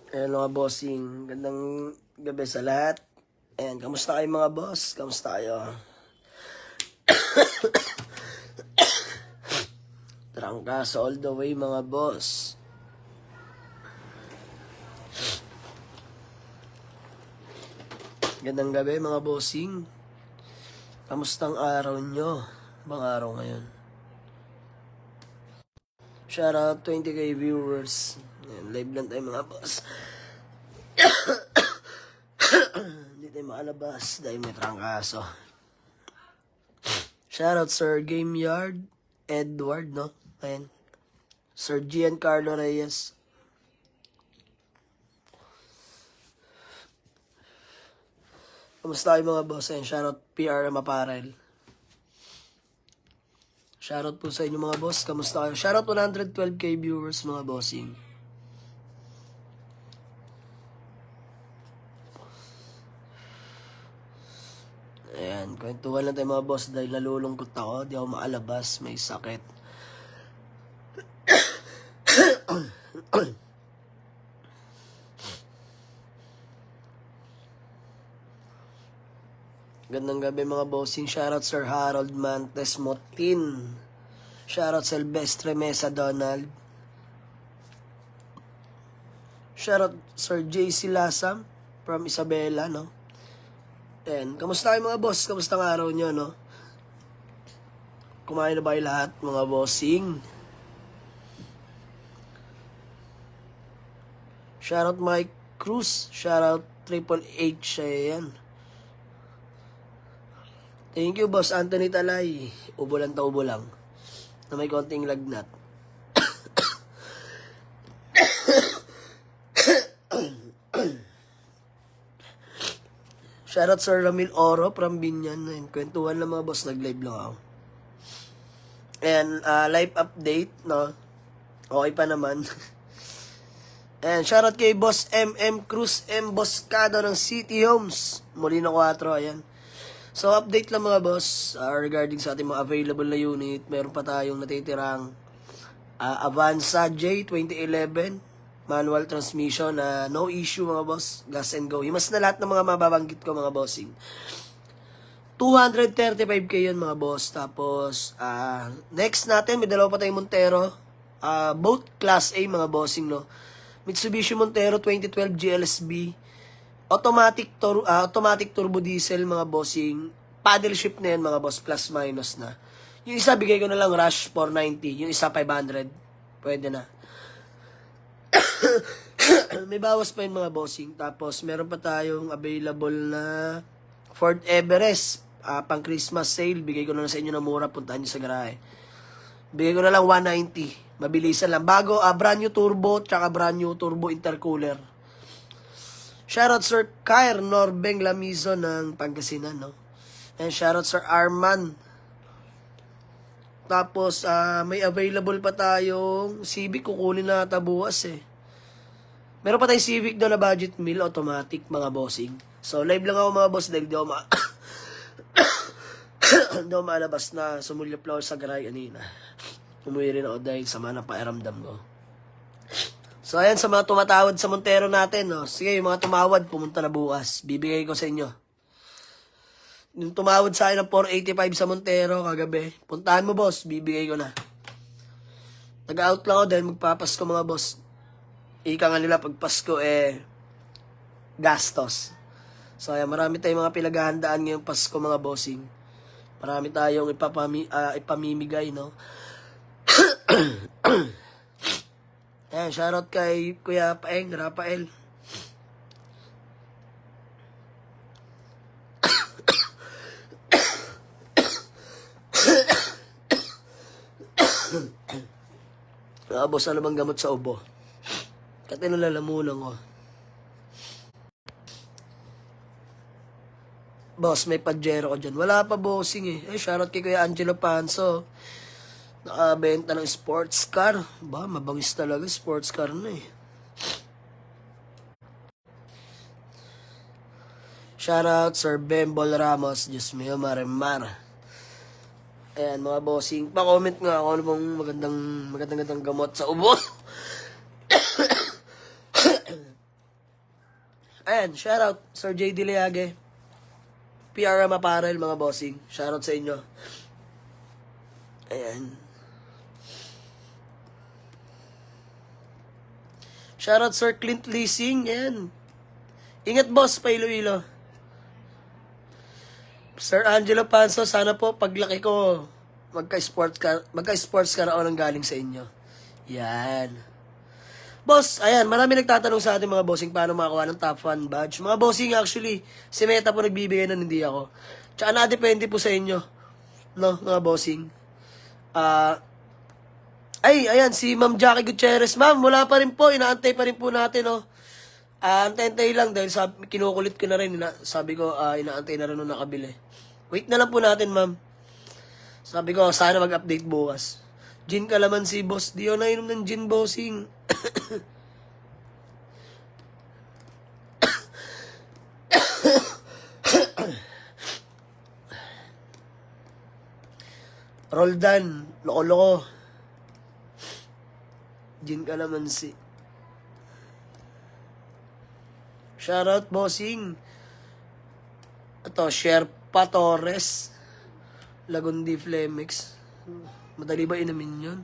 Ayan mga bossing, gandang gabi sa lahat. Ayan, kamusta kayo mga boss? Kamusta kayo? Trangkaso all the way mga boss. Gandang gabi mga bossing. Kamustang araw nyo? Bang araw ngayon? Shoutout 20k viewers. Ayan, live lang tayo mga boss. Hindi tayo makalabas dahil may trangkaso. Shoutout Sir Game Yard Edward, no? Ayan. Sir Giancarlo Reyes. Kamusta kayo mga boss? Ayan, shoutout PRM Apparel. Shoutout po sa inyo mga boss. Kamusta kayo? Shoutout 112k viewers mga bossing. Ayan, kwentuhan lang tayo mga boss dahil nalulungkot ako. Di ako maalabas, may sakit. Gandang gabi mga bossing. Shoutout Sir Harold Mantes Motin. Shoutout Silvestre Mesa Donald. Shoutout Sir JC Lasam from Isabela, no? Ayan, kamusta kayo mga boss? Kamusta ang araw nyo, no? Kumain na ba kayo lahat mga bossing? Shoutout Mike Cruz. Shoutout Triple H. Ayan. Thank you, Boss Anthony Talay. Ubo lang ta ubo lang. Na may konting lagnat. Shoutout Sir Ramil Oro from Binyan. Kwentuhan lang mga boss, nag-live lang ako. And live update, no? Okay pa naman. And shoutout kay Boss MM Cruz M. Boscado ng City Homes. Molino 4, ayan. So, update lang mga boss regarding sa ating mga available na unit. Meron pa tayong natitirang Avanza J 2011 manual transmission na no issue mga boss. Gas and go. Himas na lahat ng mga mababanggit ko mga bossing. 235k yun mga boss. Tapos, next natin, may dalawa pa tayong Montero. Both Class A mga bossing, no? Mitsubishi Montero 2012 GLSB. Automatic turbo diesel mga bossing. Paddle shift na yan mga boss, plus minus na. Yung isa bigay ko na lang Rush 490, yung isa 500. Pwede na. May bawas pa yun mga bossing. Tapos meron pa tayong available na Ford Everest, pang Christmas sale. Bigay ko na lang sa inyo na mura, puntahan nyo sa garahe. Bigay ko na lang 190. Mabilisan lang. Bago, brand new turbo, tsaka brand new turbo intercooler. Shoutout Sir Kair Norbeng Lamizo ng Pangasinan, no? And shoutout Sir Arman. Tapos, may available pa tayong Civic. Kukunin na ata bukas, eh. Meron pa tayong Civic doon na budget meal, automatic, mga bossing. So, live lang ako mga boss dahil di ako di ako maalabas na sumulyap lang ako sa garay kanina. Umuwi rin ako dahil sama ng pairamdam ko. So, ayan sa mga tumatawad sa Montero natin, no? Sige, yung mga tumawad, pumunta na bukas. Bibigay ko sa inyo. Yung tumawad sa akin ng 485 sa Montero kagabi, puntahan mo, boss. Bibigay ko na. Nag-out lang ako dahil magpapasko, mga boss. Ika nga nila, pag Pasko, gastos. So, ayan, marami tayong mga pinaghahandaan ngayong Pasko, mga bossing. Marami tayong ipamimigay, no? Ayan, shoutout kay Kuya Paeng, Rafael. Boss, ano bang gamot sa ubo? Kasi nalalamunan ko. Boss, may Pajero ko dyan. Wala pa bossing eh. Shoutout kay Kuya Angelo Panso. Nakabenta ng sports car. Ba, mabangis talaga sports car na eh. Shoutout Sir Bembol Ramos. Diyos mio, marimar. Ayan, mga bossing. Pa-comment nga ako ano bang magandang gamot sa ubo. Ayan, shoutout, Sir J.D. Leage. PRM Apparel, mga bossing. Shoutout sa inyo. Ayan. Shoutout, Sir Clint Leasing. Ayan. Ingat, boss, pa Iloilo. Sir Angelo Panso, sana po paglaki ko, magka-sports car ako nang galing sa inyo. Yan. Boss, ayan, marami nagtatanong sa atin mga bossing paano makakuha ng top fan badge. Mga bossing, actually, si Meta po nagbibigay na, hindi ako. Tsaka na-depende po sa inyo. No, mga bossing. Ayan, si Ma'am Jackie Gutierrez. Ma'am, wala pa rin po, inaantay pa rin po natin, no. Antay-antay lang dahil kinukulit ko na rin. Sabi ko, inaantay na rin nung nakabili. Wait na lang po natin, ma'am. Sabi ko, sana mag-update bukas. Gin Calamansi, boss. Di ako nainom ng gin, bossing. Roldan, loko-loko. Gin Calamansi. Shoutout, bossing. Ito, Sherpa Torres. Lagundi Flemix. Madali ba inamin yun?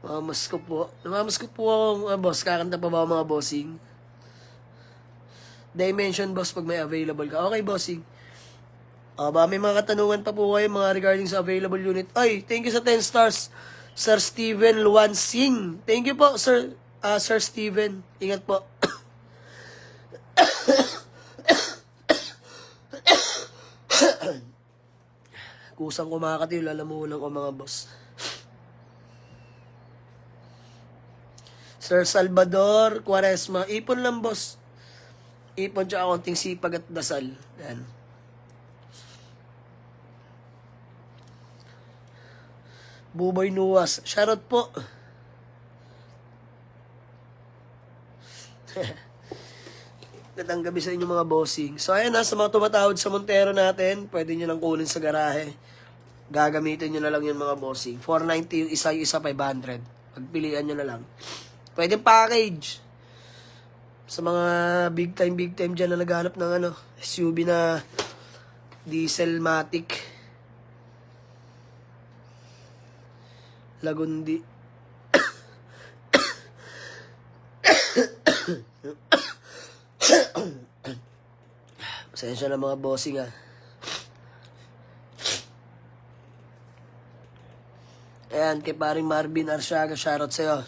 Namamas ko po ako, boss. Kakanta pa ba mga bossing? Dimension, boss, pag may available ka. Okay, bossing. May mga katanungan pa po kayo mga regarding sa available unit. Ay, thank you sa 10 stars. Sir Steven Luan Singh. Thank you po, Sir Steven. Ingat po. Kusang kumakati, lalamunan ko mga boss. Sir Salvador Quaresma. Ipon lang, boss. Ipon tsaka konting sipag at dasal. Yan. Buboy Nuwas. Shoutout po. Gandang gabi sa inyo mga bossing. So ayan na, sa mga tumatawad sa Montero natin, pwede nyo lang kunin sa garahe. Gagamitin nyo na lang yun mga bossing. 490 yung isa 500. Pagpilian nyo na lang. Pwede package. Sa mga big time dyan na naghanap ng SUV na Dieselmatic. Lagundi. Pasensya na mga bossing Ayan, kay paring Marvin Arsiaga, shoutout sa'yo.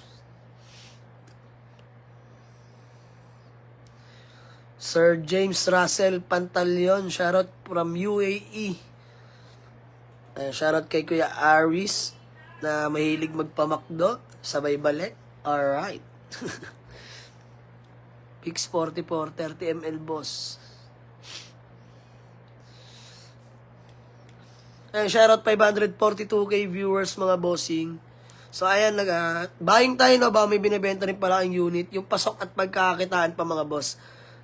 Sir James Russell Pantaleon, shoutout from UAE. Ayan, shoutout kay Kuya Aris na mahilig magpamakdo, sabay balik. Alright. Pix 44, 30 ml boss. Ayan, shoutout 542k viewers mga bossing. So ayan, buying tayo na ba, may binibenta rin pala ang unit. Yung pasok at pagkakakitaan pa mga boss.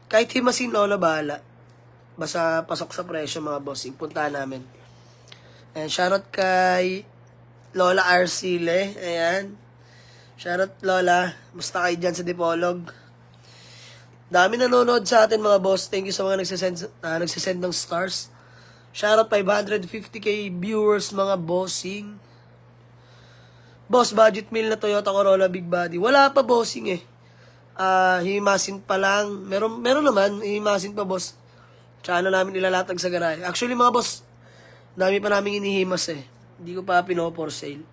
Kahit himasin lola bahala. Basta pasok sa presyo mga bossing. Puntahan namin. Ayan, shoutout kay Lola Arcile. Ayan. Shoutout Lola. Musta kayo dyan sa Dipolog? Dami nanonood sa atin mga boss. Thank you sa mga nagsisend ng stars. Shoutout 550k viewers mga bossing. Boss, budget meal na Toyota Corolla Big Body. Wala pa bossing himasin pa lang. Meron naman, himasin pa boss. Tsaka na namin ilalatag sa garahe. Actually mga boss, dami pa namin inihimas Hindi ko pa pino-for sale.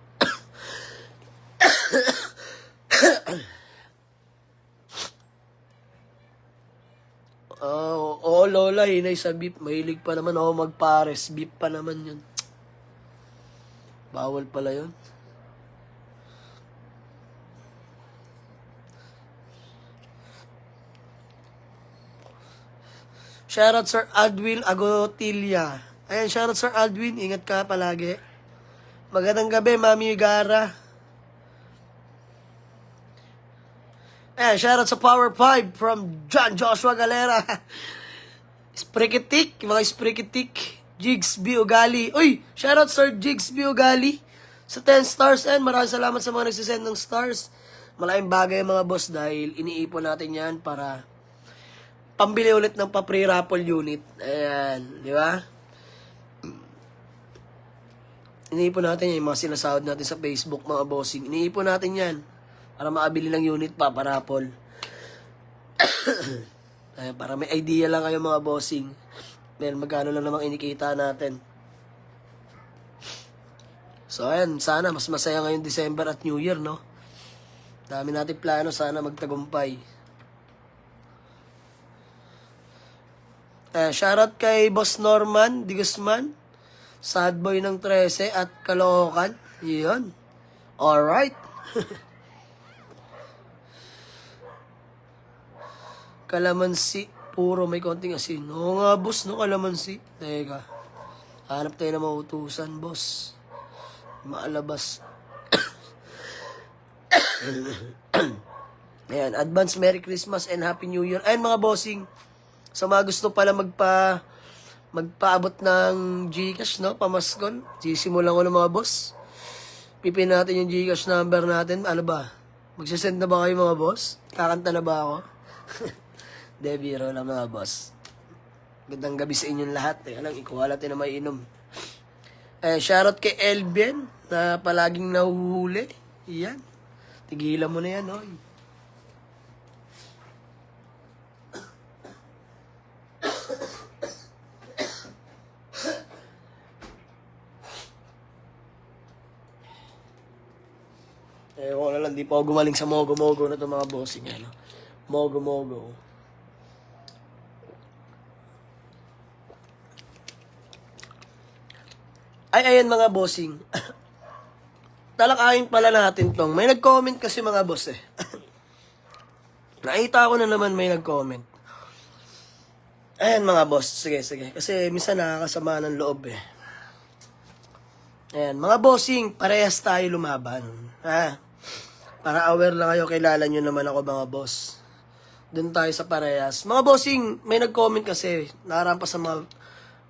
Oo, Lola, hinay sa beef. Mahilig pa naman ako magpares. Beef pa naman yun. Bawal pala yun. Shoutout Sir Aldwin Agotilia. Ayan, shoutout Sir Aldwin. Ingat ka palagi. Magandang gabi, Mami Gara. Ayan, shoutout sa Power 5 from John Joshua Galera. Sprikitik, mga Sprikitik. Jigs B. Ugali. Uy, shoutout Sir Jigs B. Ugali sa 10 stars. And maraming salamat sa mga nagsisend ng stars. Malaking bagay mga boss dahil iniipon natin yan para pambili ulit ng pa-pre raffle unit. Ayan, di ba? Iniipon natin yan, yung mga sinasahod natin sa Facebook, mga bossing. Iniipon natin yan para makabili ng unit pa, pa-raffle. Ayan, para may idea lang kayo mga bossing. Dahil magkano lang namang inikita natin. So, ayan, sana mas masaya ngayon December at New Year, no? Dami natin plano, sana magtagumpay. Shoutout kay Boss Norman Di Guzman, sad boy ng 13 at Caloocan. Yun. Alright. Kalamansi. Puro may konting asin. Oo nga, boss, no? Kalamansi. Teka. Hanap tayo na mautusan, boss. Maalabas. Ayan. Advance Merry Christmas and Happy New Year. Ayan, mga bossing. Sa mga gusto pala magpaabot ng Gcash, no? Pamaskon. Sisimulan ko ng mga boss. Pipin natin yung Gcash number natin. Ano ba? Magsisend na ba kayo mga boss? Kakanta na ba ako? De, biro lang mga boss. Gandang gabi sa inyong lahat. Alam, ikuha natin na may inom. Shoutout kay Elben na palaging nahuhuli. Yan. Tigilan mo na yan, oy. Ewan ko na lang, di pa ako gumaling sa mogo-mogo na ito mga bossing. Ano? Mogo-mogo. Ay, ayan mga bossing. Talakayin pala natin tong. May nag-comment kasi mga boss eh. Nakita ko na naman may nag-comment. Ayan mga boss. Sige. Kasi minsan nakakasama ng loob eh. Ayan, mga bossing, parehas tayo lumaban. Ha? Para aware lang kayo, kilala nyo naman ako mga boss. Doon tayo sa parehas. Mga bossing, may nag-comment kasi, nakarampas sa mga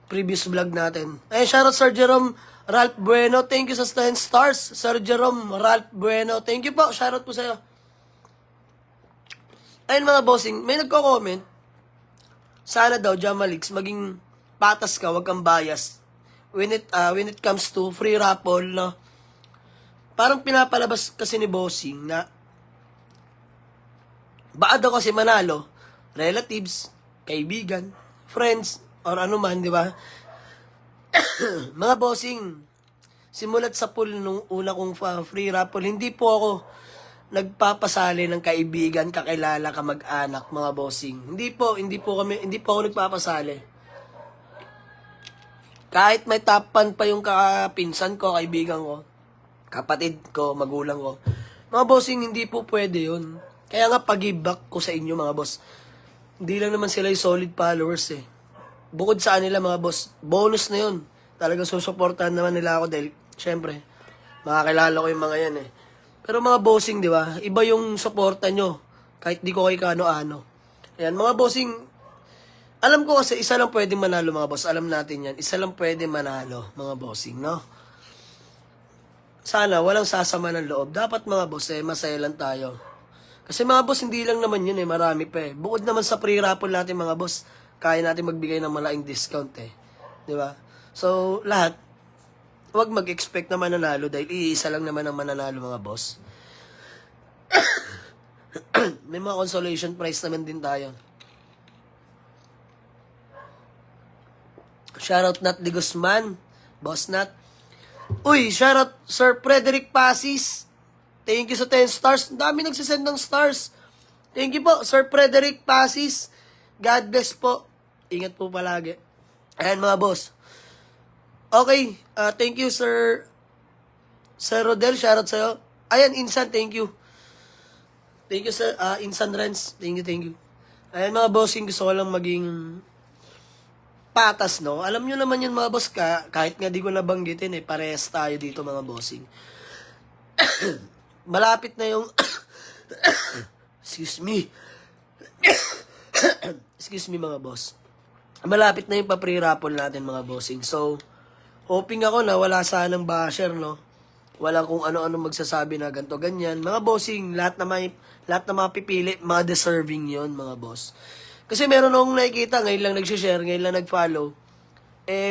previous vlog natin. Ayan, shoutout Sir Jerome Ralph Bueno. Thank you sa 10 stars. Sir Jerome Ralph Bueno. Thank you po. Shoutout po sa'yo. Ayan mga bossing, may nagko-comment. Sana daw, Jamalix, maging patas ka, wag kang bias. When it comes to free raffle, no? Parang pinapalabas kasi ni bossing na baka daw kasi manalo, relatives, kaibigan, friends, or ano man, di ba? Mga bossing, simulat sa pool nung una kong free raffle, hindi po ako nagpapasali ng kaibigan, kakilala, kamag-anak, mga bossing. Hindi po ako nagpapasali. Kahit may tapan pa yung kapinsan ko, kaibigan ko, kapatid ko, magulang ko. Mga bossing, hindi po pwede yun. Kaya nga pag-give back ko sa inyo mga boss. Hindi lang naman sila yung solid followers eh. Bukod sa kanila mga boss, bonus na yun. Talagang susuportahan naman nila ako dahil, syempre, makakilala ko yung mga yan eh. Pero mga bossing, di ba? Iba yung suporta nyo. Kahit di ko kayo kaano-ano. Ayan, mga bossing, alam ko kasi isa lang pwede manalo mga boss. Alam natin yan. Isa lang pwede manalo mga bossing, no? Sana walang sasama ng loob. Dapat mga boss masaya lang tayo. Kasi mga boss, hindi lang naman yun marami pa eh. Bukod naman sa free raffle natin mga boss, kaya natin magbigay ng malaking discount eh. Di ba? So, lahat, huwag mag-expect na mananalo dahil iisa lang naman ang mananalo mga boss. May mga consolation prize naman din tayo. Shoutout Nat Di Guzman, Boss Nat. Uy, shoutout Sir Frederick Pasis. Thank you sa 10 stars. Ang dami nagsisend ng stars. Thank you po, Sir Frederick Pasis. God bless po. Ingat po palagi. Ayan mga boss. Okay, thank you Sir Rodel, shoutout sa'yo. Ayan, Insan, thank you. Thank you Sir Insan Renz. Thank you. Ayan mga bossing, gusto ko lang maging patas, no? Alam nyo naman yun mga boss, kahit nga di ko nabanggitin parehas tayo dito mga bossing. Malapit na yung excuse me mga boss. Malapit na yung pa-pre-raffle natin mga bossing. So, hoping ako na wala sanang basher, no? Walang kung ano-ano magsasabi na ganto ganyan. Mga bossing, lahat na mapipili, mga deserving yon mga boss. Kasi meron akong nakikita, ngayon lang nag-share, ngayon lang nag-follow.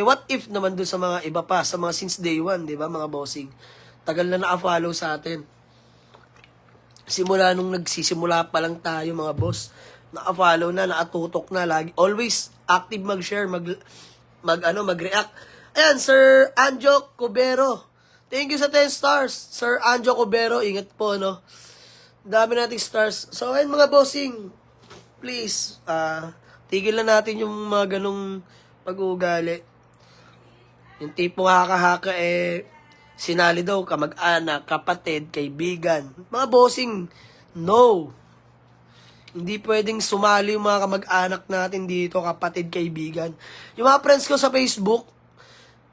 What if naman dun sa mga iba pa, sa mga since day one, di ba, mga bossing? Tagal na naka-follow sa atin. Simula nung nagsisimula pa lang tayo, mga boss. Naka-follow na, nakatutok na, lagi. Always active mag-share, mag-react. Ayan, Sir Anjo Cubero. Thank you sa 10 stars. Sir Anjo Cubero, ingat po, no? Dami nating stars. So, ayun mga bossing, please, tigil na natin yung mga ganong pag-uugali. Yung tipong haka-haka, sinali daw, kamag-anak, kapatid, kaibigan. Mga bossing, no. Hindi pwedeng sumali yung mga kamag-anak natin dito, kapatid, kaibigan. Yung mga friends ko sa Facebook,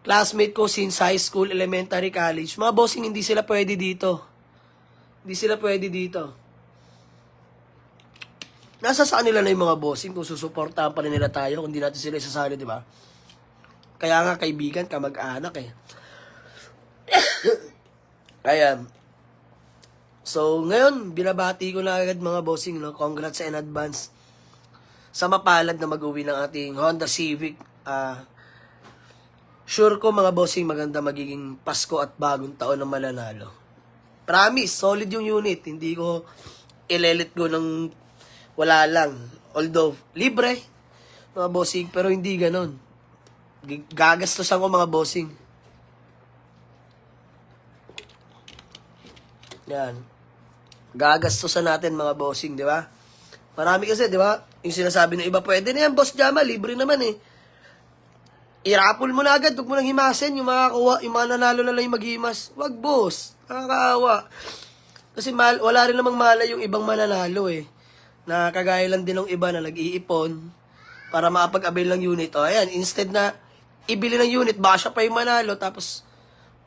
classmate ko since high school, elementary, college, mga bossing, hindi sila pwede dito. Hindi sila pwede dito. Nasa sa kanila na yung mga bossing kung susuportahan pa rin nila tayo kung hindi natin sila isasali, di ba? Kaya nga kaibigan, kamag-anak eh. Ayan. So, ngayon, binabati ko na agad mga bossing, no? Congrats in advance sa mapalad na mag-uwi ng ating Honda Civic. Sure ko mga bossing, maganda magiging Pasko at bagong taon na mananalo. Promise, solid yung unit. Hindi ko ilelit go ng wala lang. Although, libre, mga bossing, pero hindi ganon. Gagastosan ko mga bossing. Yan. Gagastosan natin mga bossing, di ba? Marami kasi, di ba? Yung sinasabi ng iba, pwede na yan, Boss Jama, libre naman eh. I-raffle mo na agad, huwag mo nang himasin, yung mga nanalo na lang yung maghimas. Wag, boss. Nakakaawa. Kasi wala rin namang mala yung ibang mananalo eh. Na kagaya lang din ng iba na nag-iipon para makapag-avail ng unit. O, ayan, instead na ibili ng unit, baka siya pa yung manalo, tapos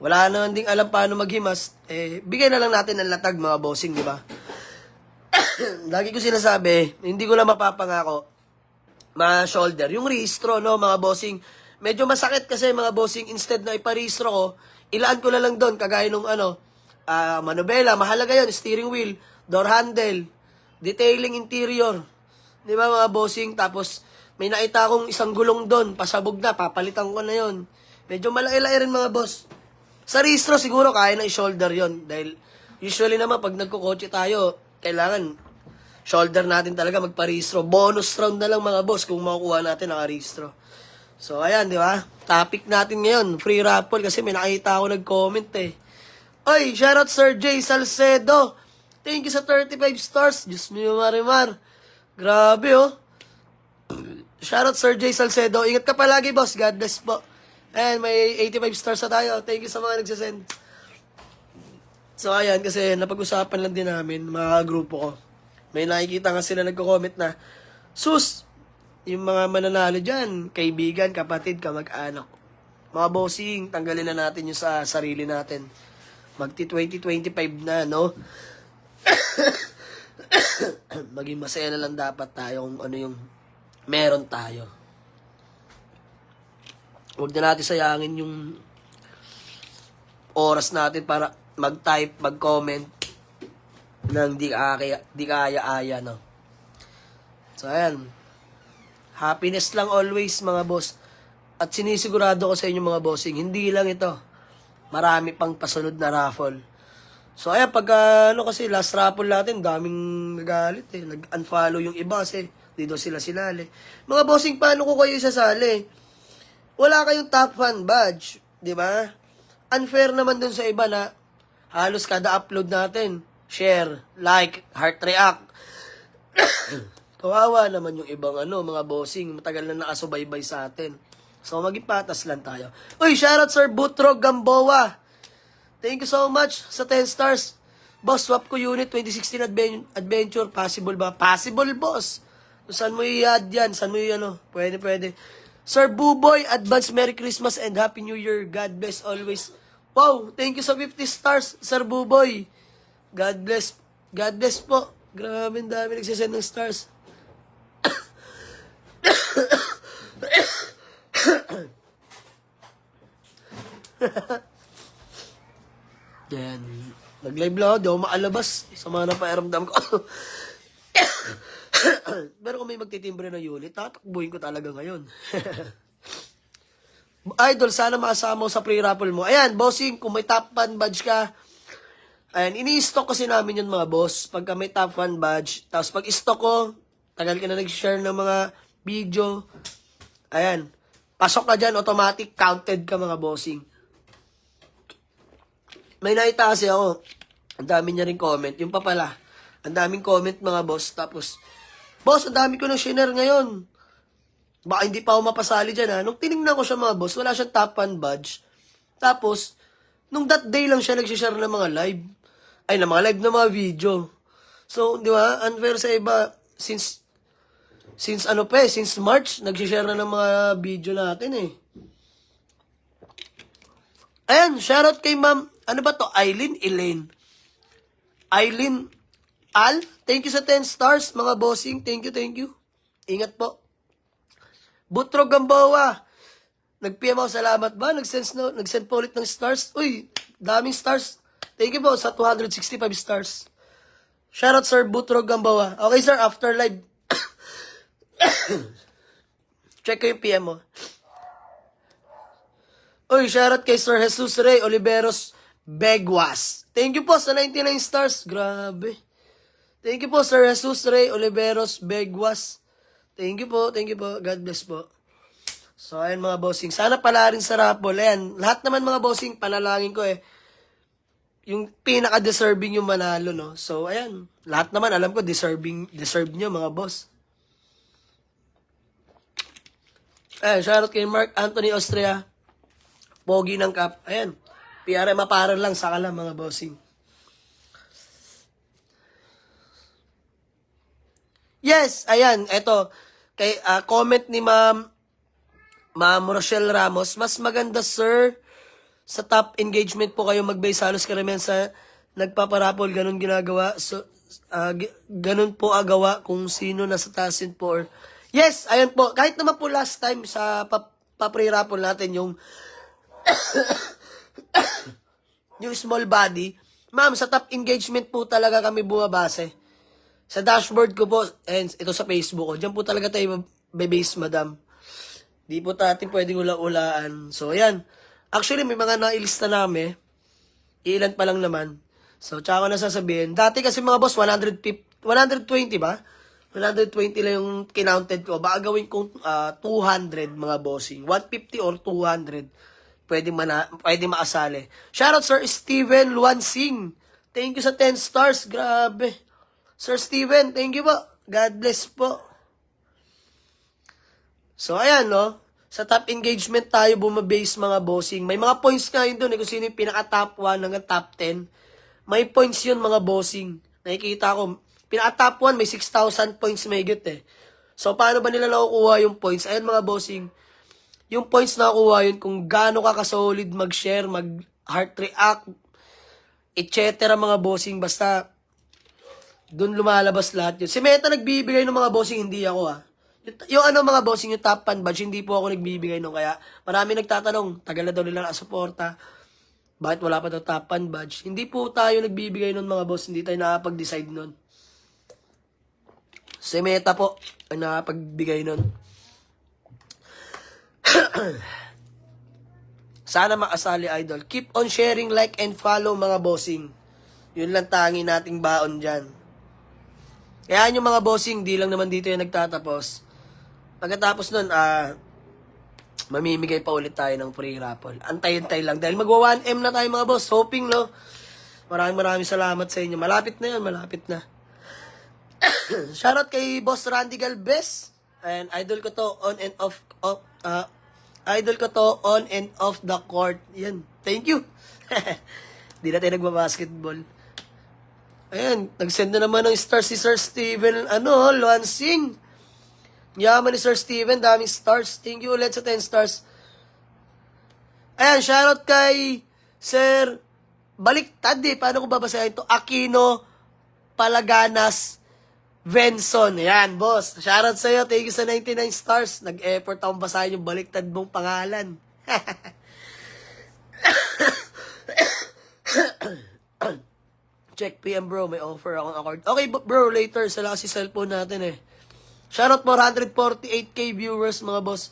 wala naman ding alam paano maghimas, bigay na lang natin ng latag mga bossing, di ba? Lagi ko sinasabi, hindi ko lang mapapangako, ma-shoulder. Yung rehistro, no, mga bossing, medyo masakit kasi mga bossing, instead na iparehistro ko, ilaan ko na lang doon, kagaya nung manobela, mahalaga yun, steering wheel, door handle, detailing interior, di ba mga bossing, tapos may nakita akong isang gulong doon, pasabog na, papalitan ko na yon. Medyo malaki-laki rin mga boss. Sa rehistro siguro kaya na i-shoulder yon, dahil usually naman pag nagkukotse tayo, kailangan shoulder natin talaga magparehistro. Bonus round na lang mga boss kung makukuha natin nakarehistro. So ayan, di ba? Topic natin ngayon, free raffle, kasi may nakita ako nag-comment eh. Oy, shoutout Sir J. Salcedo. Thank you sa 35 stars. Diyos mo yung marimar. Grabe oh. Shoutout Sir J. Salcedo. Ingat ka palagi boss. God bless po. And may 85 stars na tayo. Thank you sa mga nagsasend. So ayan, kasi napag-usapan lang din namin, mga grupo ko. May nakikita nga sila nagko-comment na, sus, yung mga mananalo dyan, kaibigan, kapatid, kamag-anak. Mga bossing, tanggalin na natin yung sa sarili natin. Magti-2025 na, no? Maging masaya na lang dapat tayo kung ano yung meron tayo. Huwag na natin sayangin yung oras natin para mag-type, mag-comment ng di kaya-aya, no? So, ayan. Happiness lang always, mga boss. At sinisigurado ko sa inyo, mga bossing, hindi lang ito. Marami pang pasunod na raffle. So, ayan, kasi last raffle natin, daming nagalit eh. Nag-unfollow yung iba kasi dito sila sinali. Mga bossing, paano ko kayo isasali? Wala kayong top fan badge, di ba? Unfair naman dun sa iba na halos kada upload natin, share, like, heart react. Kawawa naman yung ibang mga bossing, matagal na nakasubaybay sa atin. So, maging patas lang tayo. Uy, shoutout Sir Butro Gamboa. Thank you so much sa 10 stars. Boss, swap ko unit 2016 adventure. Possible ba? Possible, boss. Saan mo i-add yan? Saan mo Pwede. Sir Buboy, advance Merry Christmas and Happy New Year. God bless always. Wow, thank you sa 50 stars, Sir Buboy. God bless. God bless po. Grabe, dami nagsisend ng stars. Yan. Nag-live lang ako, di ako makalabas. Sama na pakiramdam ko. Pero kung may magtitimbre ng unit, tatakbuhin ko talaga ngayon. Idol, sana makasama mo sa pre-raffle mo. Ayan, bossing, kung may top 1 badge ka, ayan, ini-stock kasi namin yun mga boss. Pagka may top 1 badge, tapos pag stock ko, tagal ka na nag-share ng mga video, ayan, pasok ka dyan, automatic, counted ka mga bossing. May nakita kasi ako, ang dami niya rin comment, yung pa pala, ang daming comment mga boss, tapos, boss, ang dami ko nang share ngayon. Baka hindi pa ako mapasali dyan ha. Nung tinignan ko siya mga boss, wala siyang top 1 badge. Tapos, nung that day lang siya nagsishare ng mga live. Ay, ng mga live na mga video. So, di ba, unfair sa iba, since March, nagsishare na ng mga video natin eh. Ayan, shoutout kay ma'am, ano ba to? Elaine. Al, thank you sa 10 stars, mga bossing. Thank you. Ingat po. Butro Gamboa. Nag-PM ako, salamat ba? Nag-send po ulit ng stars. Uy, daming stars. Thank you po sa 265 stars. Shoutout Sir Butro Gamboa. Okay sir, after live. Check ko yung PM mo. Uy, shoutout kay Sir Jesus Ray Oliveros Begwas. Thank you po sa 99 stars. Grabe. Thank you po Sir Jesus Ray Oliveros Begwas. Thank you po. God bless po. So, ayan mga bossing. Sana pala rin sa raffle. Ayan, lahat naman mga bossing, panalangin ko eh. Yung pinaka-deserving yung manalo, no? So, ayan. Lahat naman, alam ko, deserve nyo mga boss. Ayan, shoutout kay Mark Anthony Austria. Pogi ng cup. Ayan. PRM aparel lang, saka lang mga bossing. Yes, ayan, eto. Kay comment ni Ma'am Rochelle Ramos, mas maganda sir sa top engagement po kayo mag-base, halos karamihan sa nagpaparapol, ganun ginagawa. So ganun po agawa kung sino nasa tasin po. Yes, ayan po. Kahit naman po last time sa pa-pre-raffle natin yung yung small body, ma'am, sa top engagement po talaga kami bumabase. Sa dashboard ko po, and ito sa Facebook ko, dyan po talaga tayo base, madam. Di po natin pwedeng ula-ulaan. So, ayan. Actually, may mga nailista namin. Ilan pa lang naman. So, tsaka ko nasasabihin. Dati kasi mga boss, 120 ba? 120 lang yung kinounted ko. Baka gawin kong 200 mga bossing. 150 or 200. Pwede maasali. Shoutout Sir Steven Luansing. Thank you sa 10 stars. Grabe. Sir Steven, thank you po. God bless po. So, ayan, no? Sa top engagement tayo bumabase, mga bossing. May mga points nga yun doon, kung sino yung pinaka-top 1 hanggang top 10. May points yun, mga bossing. Nakikita ko, pinaka-top 1, may 6,000 points may get eh. So, paano ba nila nakukuha yung points? Ayan, mga bossing. Yung points na nakukuha yun, kung gaano ka kasolid mag-share, mag-heart react, etc. mga bossing. Basta, doon lumalabas lahat yun. Si Meta nagbibigay ng mga bossing, hindi ako Yung mga bossing, yung top 1 badge, hindi po ako nagbibigay nung. Kaya marami nagtatanong, tagal na daw nila nakasuporta. Bakit wala pa daw top 1 badge? Hindi po tayo nagbibigay nun mga boss, hindi tayo nakapag-decide nun. Si Meta po ang nakapagbigay nun. Sana makasali, idol. Keep on sharing, like, and follow mga bossing. Yun lang tangi nating baon dyan. Kaya yung mga bossing, di lang naman dito yung nagtatapos. Pagkatapos nun, mamimigay pa ulit tayo ng free raffle. Antay-antay lang. Dahil magwa 1M na tayo mga boss. Hoping, no? Maraming salamat sa inyo. Malapit na yun, malapit na. Shoutout kay Boss Randy Galvez. And idol ko to on and off the court. Yan. Thank you. Di na tayo nagbabasketball. Ayan, nag-send na naman ng star si Sir Steven, Luansing. Yaman ni Sir Steven, daming stars. Thank you ulit sa 10 stars. Ayan, shoutout kay Sir, baliktad paano ko babasahin to? Aquino Palaganas Venson. Ayan, boss. Shoutout sa'yo, thank you sa 99 stars. Nag-effort akong basahin yung baliktad mong pangalan. Check PM bro, may offer akong accord. Okay bro, later, sala kasi cellphone natin eh. Shoutout 448k viewers mga boss.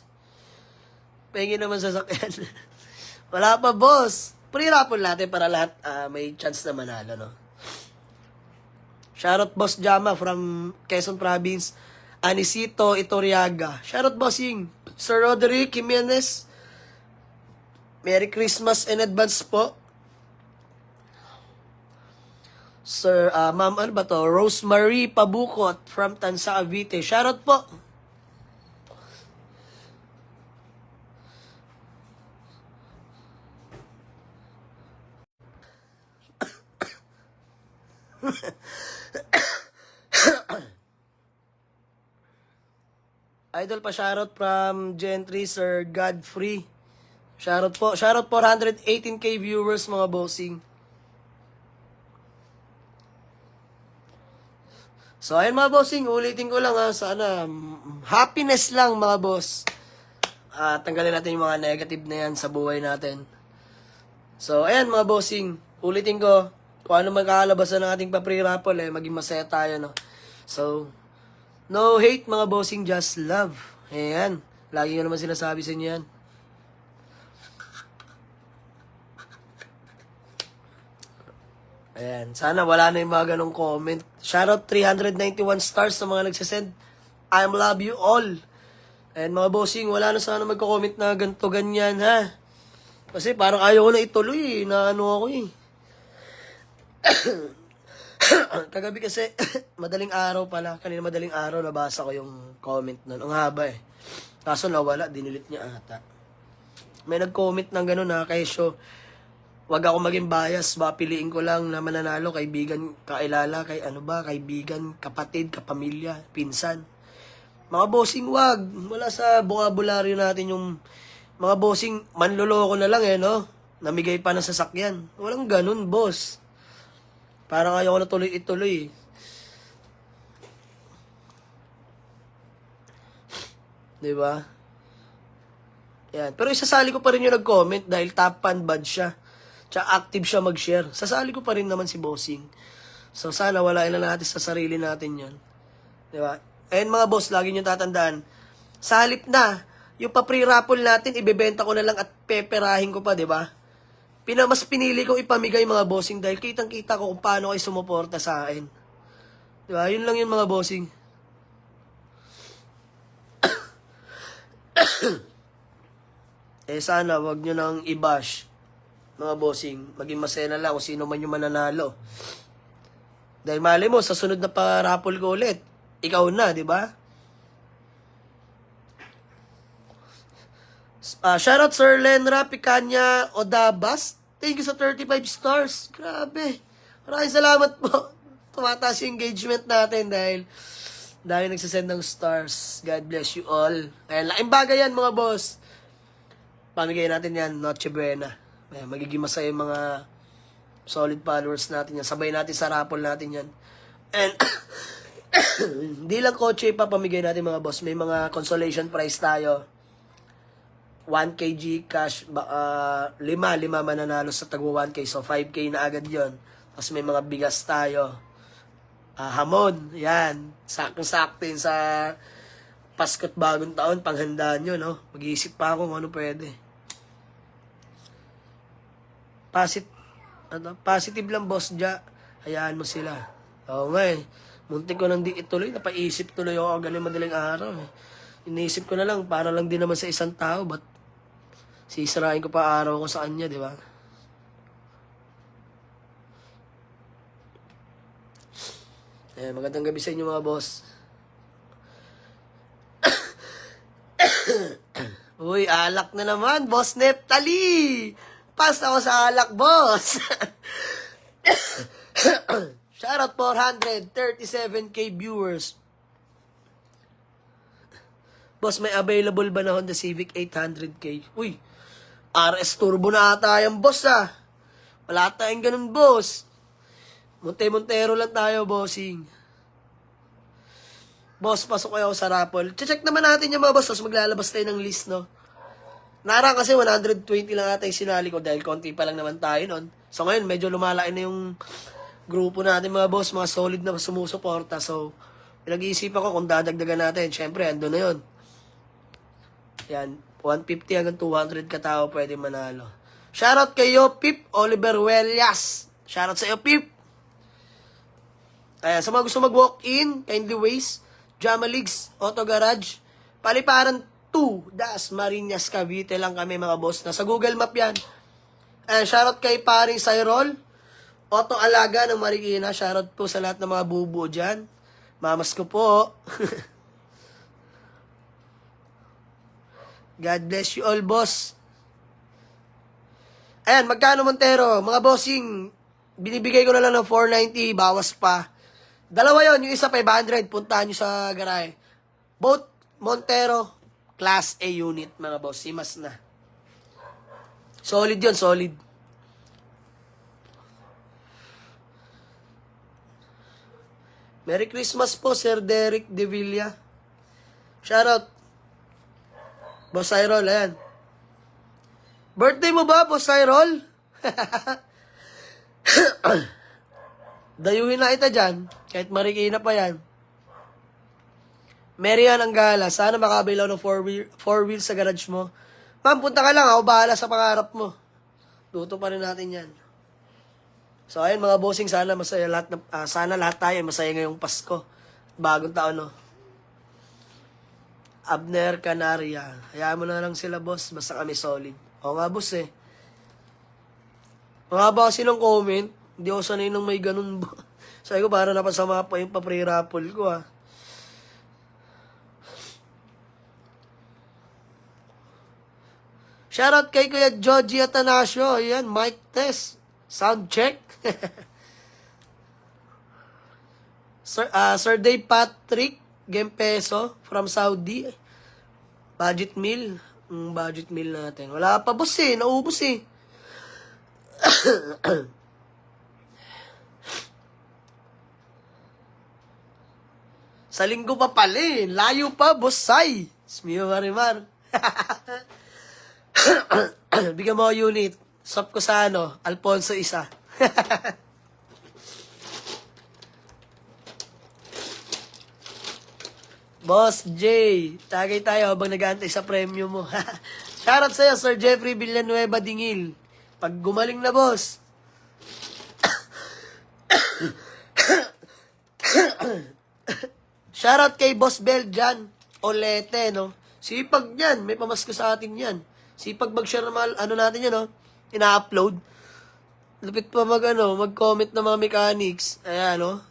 Pengi naman sasakyan. Wala pa boss. Pre-raffle natin para lahat may chance na manalo, no? Shoutout Boss Jama from Quezon Province. Anisito Itoriaga. Shoutout Bossing. Sir Roderick Jimenez. Merry Christmas in advance po. Sir, ma'am, ano ba to? Rosemary Pabukot from Tansa, Cavite. Shoutout po. Idol pa shoutout from Gentry, Sir Godfrey. Shoutout po. Shoutout 418k viewers mga bossing. So, ayun mga bossing, ulitin ko lang sana, happiness lang mga boss. Tanggalin natin yung mga negative na yan sa buhay natin. So, ayan mga bossing, ulitin ko, kung ano magkakalabasan ng ating pa-pre-raffle, maging masaya tayo, no? So, no hate mga bossing, just love. Ayan, lagi ko naman sinasabi sa inyo yan. Ayan, sana wala na yung mga ganong comment. Shoutout 391 stars sa mga nagsasend. I love you all. And mga bossing, wala na sana magko-comment na ganito ganyan ha. Kasi parang ayaw ko na ituloy na ano ako eh. Kagabi kasi, madaling araw pala. Kanina madaling araw, nabasa ko yung comment nun. Ang haba eh. Kaso nawala, dinilit niya ata. May nag-comment ng gano'n na kesyo. Wag ako maging bias, piliin ko lang na mananalo, kaibigan, kailala, kaibigan, kapatid, kapamilya, pinsan. Mga bossing, wag. Wala sa bokabularyo natin yung mga bossing, manloloko na lang no? Namigay pa ng sasakyan. Walang ganun, boss. Parang ayaw ko na tuloy-ituloy. Diba? Yan. Pero isasali ko pa rin yung nag-comment dahil top fan badge siya. Tsaka active siya mag-share. Sasali ko pa rin naman si bossing. So sana wala na natin sa sarili natin yan. Diba? And mga boss, lagi nyo tatandaan, sa halip na, yung pa-pre-raffle natin, ibebenta ko na lang at peperahin ko pa, diba? Mas pinili kong ipamigay mga bossing dahil kitang-kita ko kung paano kayo sumuporta sa akin. Diba? Yun lang yun mga bossing. Sana wag nyo nang i-bash. Mga bossing, maging masaya na lang kung sino man yung mananalo. Dahil mali mo, sa sunod na pa-raffle ko ulit, ikaw na, di ba? Shoutout Sir Lenra Picanya Odabas. Thank you sa 35 stars. Grabe. Maraming salamat po. Tumataas yung engagement natin dahil nagsasend ng stars. God bless you all. Ayan, laking bagay yan mga boss. Pamigay natin yan, Noche Buena. Ayan, magiging masaya yung mga solid followers natin yan. Sabay natin sa raffle natin yan. And, hindi lang kotse papamigay natin mga boss. May mga consolation prize tayo. 1 kg cash, 5 mananalo sa tagwa 1K. So, 5K na agad yon. Tapos may mga bigas tayo. Hamon, yan. Saktong-sakto yun sa Pasko't Bagong Taon, panghandaan nyo, no? Mag-iisip pa ako kung ano pwede. Positive lang, boss Ja. Hayaan mo sila. Oo nga eh. Muntik ko nang di ituloy. Napaisip tuloy ako galing madaling araw eh. Iniisip ko na lang, para lang din naman sa isang tao. Ba't sisirain ko pa araw ko sa kanya, di ba? Magandang gabi sa inyo mga boss. Uy, alak na naman, Boss Neptali! Pass ako sa alak, boss! Shoutout 437k viewers. Boss, may available ba na Honda Civic 800k? Uy, RS Turbo na ata yung boss Wala tayong ganun, boss. Monte-Montero lang tayo, bossing. Boss, pasok kayo sa raffle. Check naman natin yung mga boss, tapos maglalabas tayo ng list, no? Narang kasi 120 lang ata yung sinali ko dahil konti pa lang naman tayo nun. So ngayon, medyo lumalaki na yung grupo natin mga boss, mga solid na sumusuporta. So, pinag-iisipan ko kung dadagdagan natin. Siyempre, ando na yun. Yan, 150 hanggang 200 katao pwede manalo. Shoutout kayo, Pip Oliver Huellas. Shoutout sa iyo, Pip. Sa mga gusto mag-walk-in, Kindly Ways, Jama Leagues, Auto Garage, Paliparan 2, Das Marinas, Cavite lang kami mga boss. Nasa Google Map yan. Shoutout kay paring Cyrol, Auto Alaga ng Marikina. Shoutout po sa lahat ng mga bubo dyan. Mamas ko po. God bless you all, boss. Ayan, magkano Montero? Mga bossing, binibigay ko na lang ng 490, bawas pa. Dalawa yon, yung isa 500, puntahan nyo sa garahe. Both Montero, Class A unit, mga boss. Simas na. Solid yon, solid. Merry Christmas po, Sir Derek De Villa. Shoutout. Boss Cyrol, ayan. Birthday mo ba, Boss Cyrol? Dayuhin na kita dyan. Kahit Marikina pa yan. Marian ang gala. Sana makabilaw ng four wheels sa garage mo. Ma'am, punta ka lang. Ako bahala sa pangarap mo. Luto pa rin natin yan. So, ayun mga bossing. Sana masaya lahat. Sana lahat tayo masaya ngayong Pasko. Bagong taon, no? Abner Canaria. Hayaan mo na lang sila, boss. Basta kami solid. Oo nga, boss, eh. Mahaba kasi ng comment. Hindi ako sanay nung may ganun. Sabi ko, para napasama pa yung pa-pre-raffle ko, ah. Shoutout kay Kuya Joji Atanasio. Ayan, mic test. Sound check. Sir Dave Patrick Gempeso from Saudi. Budget meal. Budget meal natin. Wala pa, boss, eh. Naubos, eh. Sa linggo pa pala, eh. Layo pa, boss Sai. Smio Marimar. Bigyan mo ako unit. Swap ko sa Alfonso isa. Boss J, tagay tayo habang nag-aantay sa premyo mo. Shoutout sa'yo, Sir Jeffrey Villanueva Dingil. Pag gumaling na, boss. Shoutout kay Boss Bel dyan. Olete, no? Sipag niyan. May pamasko sa atin yan. Sipag mag-share naman, natin yan, no? Ina-upload. Lupit pa mag-comment ng mga mechanics. Ayan, no?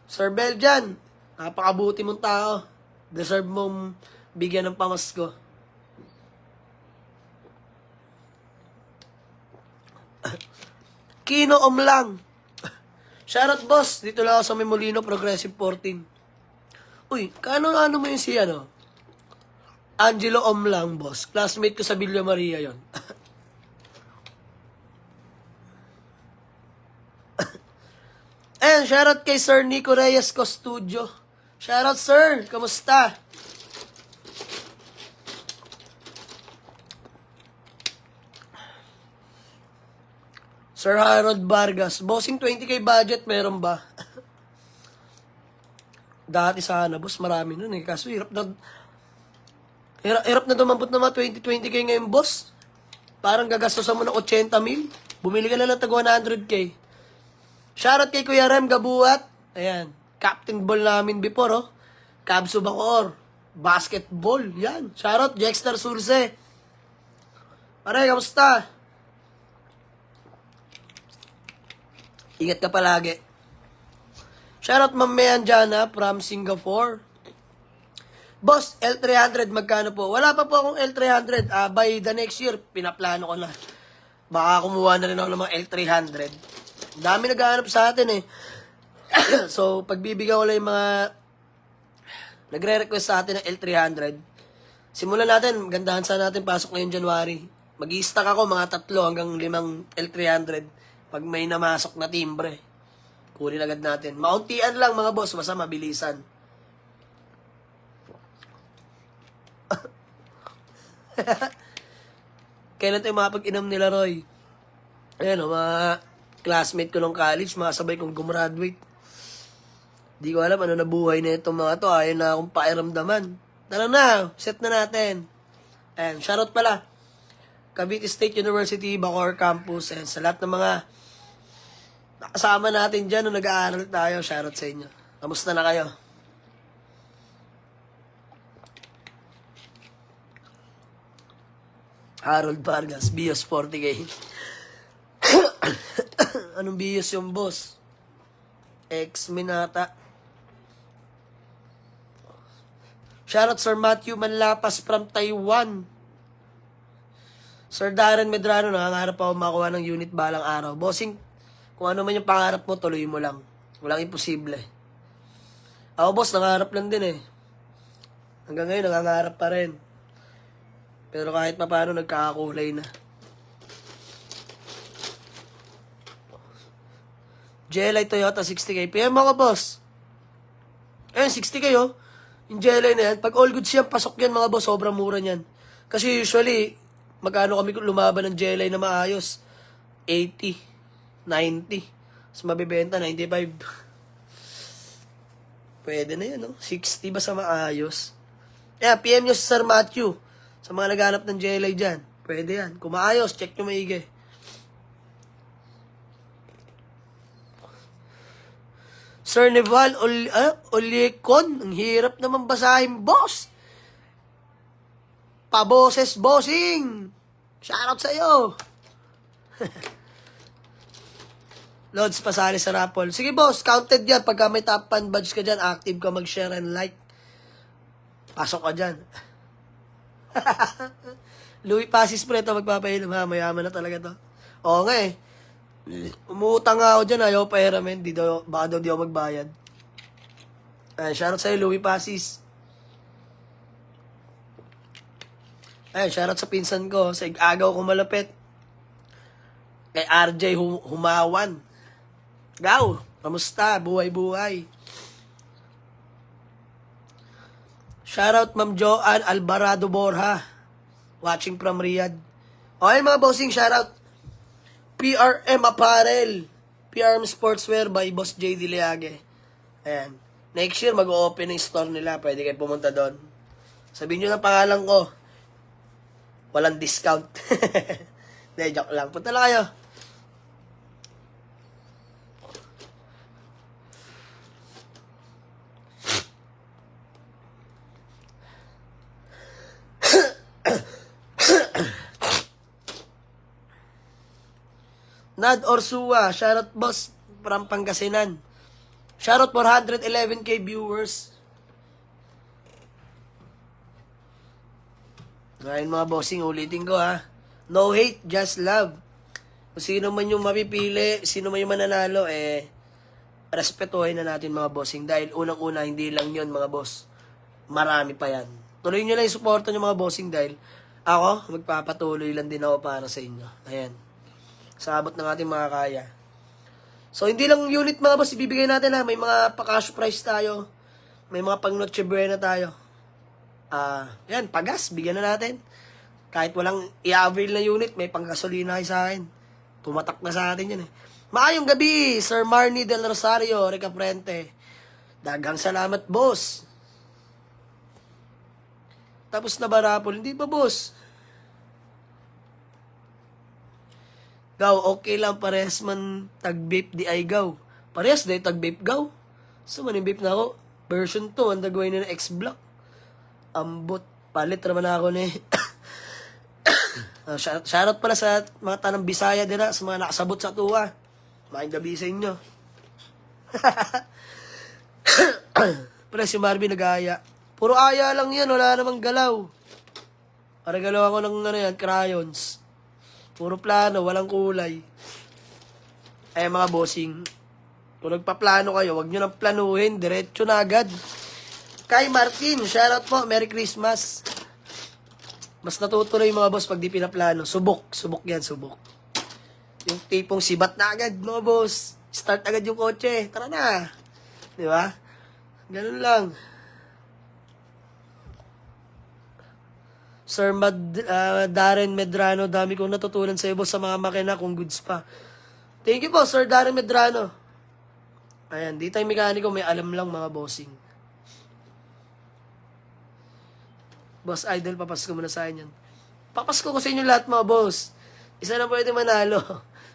Sir Bel dyan. Napakabuti mong tao. Deserve mong bigyan ng pamasko. Kino Omlang. Shoutout, boss. Dito lang ako sa Memolino, Progressive 14. Uy, ano mo yung si Angelo Omlang, boss. Classmate ko sa Villa Maria yon. Ayan, shoutout kay Sir Nico Reyes Costudio. Shoutout, sir. Kamusta? Sir Harold Vargas. Bossing 20k budget, meron ba? Dati sana, boss. Marami nun, eh. Kaso hirap na dumambot na mga 20k ngayon, boss. Parang gagastosan mo ng 80 mil. Bumili ka na lang tag 100k. Shoutout kay Kuya Rem Gabuat. Ayan. Captain ball namin before, oh. Cabso Bacoor. Basketball. Yan. Shoutout, Jexter Surse. Pare, kamusta? Ingat ka palagi. Shoutout Ma'am Mayan Jana from Singapore. Boss, L300 magkano po? Wala pa po akong L300. By the next year, pinaplano ko na. Baka kumuha na rin ako ng mga L300. Dami naghahanap sa atin, eh. So, pagbibigyan ko lang yung mga nagre-request sa atin ng L300. Simulan natin, gandahan sa natin pasok ngayong January. Mag-i-stack ako mga 3 hanggang 5 L300 pag may namasok na timbre. Kunin agad natin. Mauntian lang mga boss, basta mabilisan. Kailan tayo makapag-inom nila, Roy? Ayan o, mga classmate ko nung college, mga sabay kong gumraduate. Di ko alam ano na buhay na itong mga to. Ayaw na akong pakiramdaman. Tara na, set na natin. Ayan, shoutout pala. Cavite State University, Bacoor Campus. And sa lahat ng mga nakasama natin dyan nung nag-aaral tayo, shoutout sa inyo. Kamusta na kayo? Harold Vargas, Bios 40K. Anong Bios yung boss? Ex-Minata. Shoutout Sir Matthew Manlapas from Taiwan. Sir Darren Medrano, nangangarap ako makuha ng unit balang araw. Bossing, kung ano man yung pangarap mo, tuloy mo lang. Walang imposible. Ako boss, nangangarap lang din eh. Hanggang ngayon, nangangarap pa rin. Pero kahit pa paano, nagkakakulay na. GLI Toyota 60K. PM mo ka, boss. Ayun, 60K oh. Yung GLI na yan, pag all goods yan, pasok yan mga boss, sobrang mura niyan. Kasi usually, magkano kami lumaban ng GLI na maayos? 80, 90. Mas mabibenta, 95. Pwede na yun, no? 60 ba sa maayos? Yeah, PM nyo si Sir Matthew. Sa mga naghanap ng GLI dyan. Pwede yan. Kung maayos, check nyo maigi. Sir Neval Olyekon. Ang hirap naman basahin, boss. Paboses, bossing. Shoutout sa'yo. Lods, pasali sa raffle. Sige, boss. Counted yan. Pagka may top fan badge ka dyan, active ka mag-share and like. Pasok ka dyan. Louis Pasis pre, ito magpapainom ha. Mayaman na talaga to. Oo nga eh. Umutang nga ako dyan. Ayaw pahiramin. Baka daw di ako magbayad. Shoutout sa'yo, Louis Pasis. Shoutout sa pinsan ko. Sa agaw ko malapit. Kay RJ Humawan. Gaw, kamusta? Buhay-buhay. Shoutout Ma'am Joanne Alvarado Borja. Watching from Riyadh. Okay mga bossing, shoutout. PRM Apparel. PRM Sportswear by Boss J. Diliage. Ayan. Next year, mag-o-open yung store nila. Pwede kayo pumunta doon. Sabihin nyo ng pangalan ko. Walang discount. Hindi, joke lang. Punta lang kayo. Nad Orsua, shoutout boss from Pangasinan. Shoutout 411K viewers. Ngayon mga bossing, ulitin ko ha. No hate, just love. Kung sino man yung mapipili, sino man yung mananalo, respetuhin na natin mga bossing. Dahil unang-una, hindi lang yun mga boss. Marami pa yan. Tuloy nyo lang yung suporta nyo mga bossing dahil ako, magpapatuloy lang din ako para sa inyo. Ayan. Sa abot ng ating mga kaya. So, hindi lang unit mga boss, ibibigay natin ha. May mga pa-cash price tayo. May mga pang-Noche Buena tayo. Yan, pagas, bigyan na natin. Kahit walang i-avail na unit, may pang-gasolina kayo sa akin. Tumatak na sa atin yan eh. Maayong gabi, Sir Marnie Del Rosario, Rica Frente. Dagang salamat, boss. Tapos na ba rapol? Hindi pa, boss. Gaw, okay lang, parehas man tag-vape di ay gaw. Parehas di tag-vape gaw. So, maning vape na ako. Version 2, ang dagawin na ng X-Block. Ambot, palit naman ako ni. Shoutout pala sa mga tanang Bisaya dira, sa mga nakasabot sa tuwa. Maayong gabi sa inyo. Pero si Marvin nag-aya. Puro aya lang yan, wala namang galaw. Para galaw ako ng crayons. Puro plano, walang kulay. Mga bossing, kung nagpaplano kayo, wag nyo nang planuhin, diretso na agad. Kay Martin, shoutout po, Merry Christmas. Mas natutuloy yung mga boss pag di pinaplano. Subok yan, subok. Yung tipong sibat na agad, mga boss. Start agad yung kotse, tara na. Di ba? Ganun lang. Sir Darren Medrano, dami kong natutunan sa iyo, boss, sa mga makina kung goods pa. Thank you po, Sir Darren Medrano. Ayan, di tayo mekaniko, may alam lang mga bossing. Boss Idol, papasko mo na sa akin yan. Papasko ko sa inyo lahat mga boss. Isa na pwede manalo.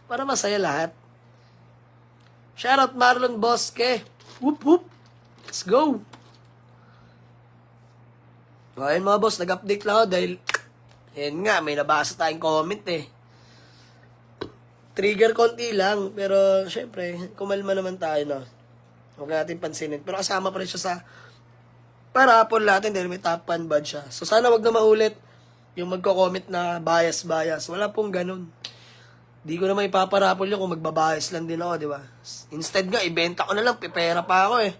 Para masaya lahat. Shoutout Marlon Bosque. Whoop whoop. Let's go. Ayun mga boss, nag-update lang ako dahil yun nga, may nabasa tayong comment eh. Trigger konti lang, pero syempre, kumalma naman tayo na. Huwag natin pansinin. Pero kasama pa rin siya sa parapol natin dahil may top 1 badge siya. So sana wag na maulit yung magko-comment na bias. Wala pong ganun. Di ko na may paparapol yun kung magbabias lang din ako, di ba? Instead nga, ibenta ko na lang, pipera pa ako eh.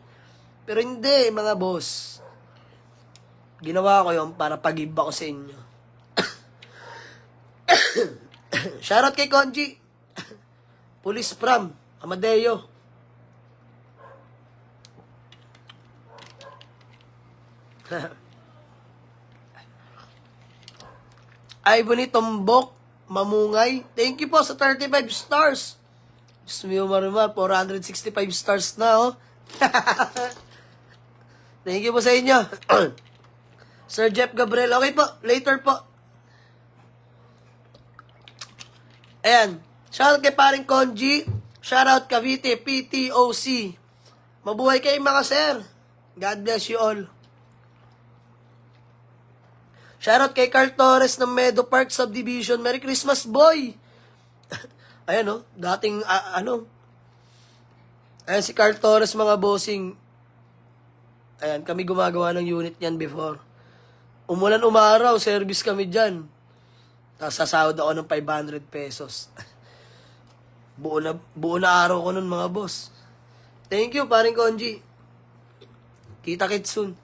Pero hindi, mga boss. Ginawa ko yun para pag-give ako sa inyo. Shoutout kay Konji. Police from Amadeo. Ivory Tombok Mamungay. Thank you po sa 35 stars. Just me maruma, 465 stars na oh. Thank you po sa inyo. Sir Jeff Gabriel, okay po, later po. Ayan, shoutout kay paring Konji, shoutout Cavite, PTOC. Mabuhay kayo mga sir. God bless you all. Shoutout kay Carl Torres ng Meadow Park Subdivision. Merry Christmas, boy! Ayan oh, dating ayan si Carl Torres mga bossing. Ayan, kami gumagawa ng unit niyan before. Umulan umaraw, service kami dyan. Tapos sasahod ako ng 500 pesos. buo na araw ko nun mga boss. Thank you, paring Konji. Kita-kits soon.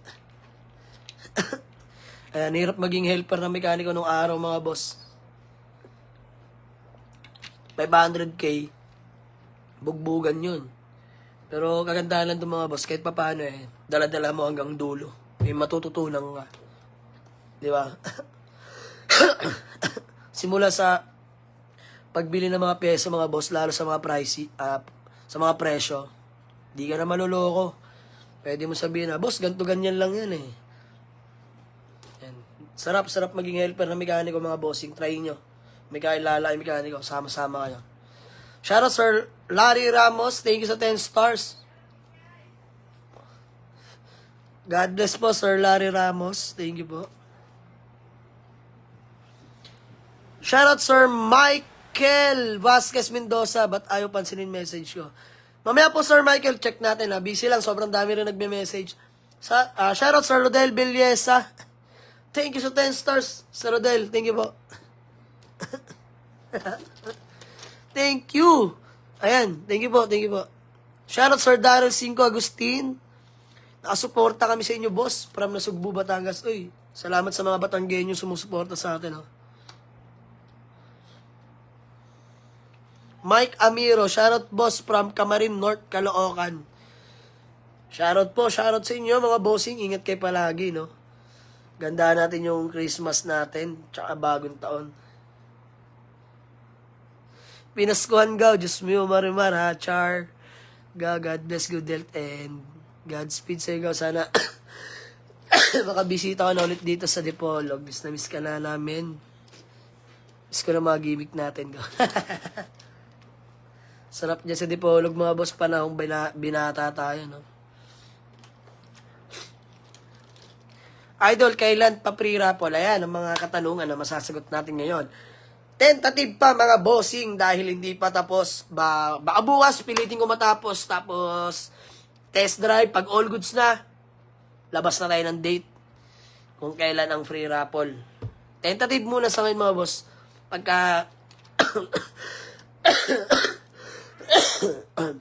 Ayan, hirap maging helper na mekaniko nung araw mga boss. 500k. Bugbugan yun. Pero kagandahan lang itong mga boss, kahit papaano eh, dala-dala mo hanggang dulo. May matututunan ka. Di ba? Simula sa pagbili ng mga pyesa mga boss, lalo sa mga sa mga presyo, di ka na maluloko. Pwede mo sabihin na, boss, ganito ganyan lang yan eh. Yan. Sarap maging helper na mekaniko mga bossing. Try nyo. May kailala yung mekaniko. Sama-sama kayo. Shoutout Sir Larry Ramos. Thank you sa 10 stars. God bless po Sir Larry Ramos. Thank you po. Shoutout Sir Michael Vasquez Mendoza. Ba't ayaw pansinin message ko? Mamaya po Sir Michael, check natin ha. Busy lang, sobrang dami rin nagme-message. Shoutout Sir Rodel Villesa. Thank you sa 10 stars, Sir Rodel. Thank you po. Thank you. Ayan, thank you po. Shoutout Sir Daryl 5 Agustin. Nakasuporta kami sa inyo, boss. From Nasugbu, Batangas. Uy, salamat sa mga Batanggenyo sumusuporta sa atin, ha. Mike Amiro, shoutout boss from Camarin North, Caloocan. Shoutout po, shoutout sa inyo mga bossing. Ingat kayo palagi, no? Ganda natin yung Christmas natin, tsaka bagong taon. Pinaskuhan gaw, Diyos mo, marimar ha, char. God bless, good health, and Godspeed sa iyo. Sana makabisita ka na ulit dito sa Dipolog. Miss na miss ka na namin. Miss ko na mga gimmick natin. Sarap niya sa Dipolog mga boss, panahong binata tayo, no? Idol, kailan pa pre-raffle? Ayan, ang mga katanungan na masasagot natin ngayon. Tentative pa mga bossing dahil hindi pa tapos. Baka bukas, pilitin ko matapos. Tapos, test drive. Pag all goods na, labas na tayo ng date kung kailan ang free raffle. Tentative muna sa ngayon mga boss.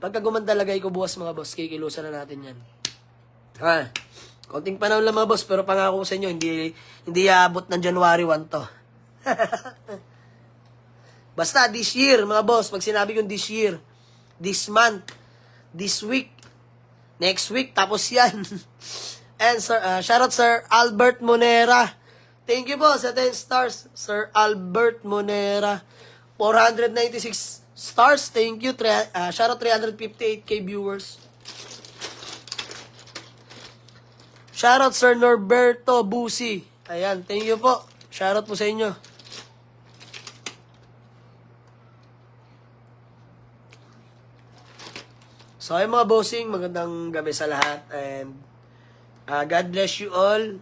Pagka gumanda lagay ko bukas mga boss, kikilusan na natin yan. Konting panahon lang mga boss, pero pangako ko sa inyo, hindi aabot ng January 1 to. Basta this year mga boss, pag sinabi ko this year, this month, this week, next week, tapos yan. And sir, shoutout Sir Albert Monera. Thank you po sa 10 stars, Sir Albert Monera. 496 stars. Thank you. Shoutout 358k viewers. Shoutout Sir Norberto Busi. Ayan, thank you po. Shoutout po sa inyo. So, ay mga bossing, magandang gabi sa lahat. And God bless you all.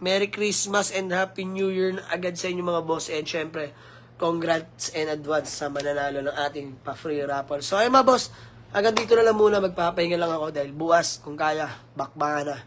Merry Christmas and Happy New Year na agad sa inyo mga boss. And syempre, congrats in advance sa mananalo ng ating pa-free raffle. So, ay mga boss, agad dito na lang muna. Magpapahinga lang ako dahil bukas, kung kaya, bakbakan na.